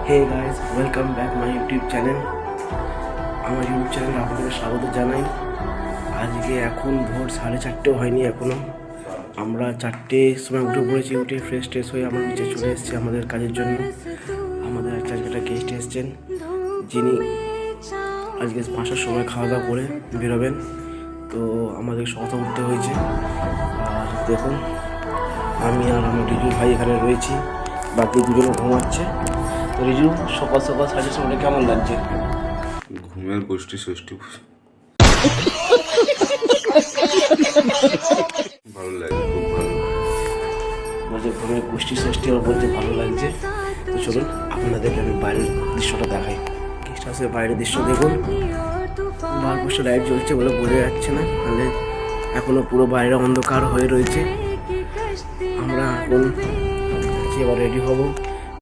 Hey guys, welcome back my YouTube channel. আমার YouTube চ্যানেলে আপনাদের স্বাগত জানাই। আজকে এখন ভোর 4:30 হয়নি এখনও। আমরা 4টের সময় উঠে পড়েছি। উঠে ফ্রেশ ট্রেশ হয়ে আমরা নিচে চলে এসেছি আমাদের কাজের জন্য। আমাদের আজকে একটা গেস্ট এসেছেন, যিনি আজকে 5টার সময় খাওয়া দাওয়া করে বেরোবেন। তো আমাদের সকালে উঠতে হয়েছে। আর দেখুন, আমি আর আমার রিজু ভাই এখানে রয়েছি, বাকি দুজনে ঘুমাচ্ছে। তো রিজু, সকাল সকাল 4টার সময় কেমন লাগছে? ঘুমের গোষ্ঠী ষষ্ঠী ভালো লাগে, খুব ভালো। বলছে ঘুমের গোষ্ঠী ষষ্ঠী, আবার বলতে ভালো লাগছে। তো চলুন আপনাদেরকে আমি বাইরের দৃশ্যটা দেখাই। গেস্ট হাউসের বাইরের দৃশ্য দেখুন। বারপাশে লাইট জ্বলছে বলে বোঝা যাচ্ছে না, তাহলে এখনো পুরো বাইরে অন্ধকার হয়ে রয়েছে। আমরা এখন এবার রেডি হব।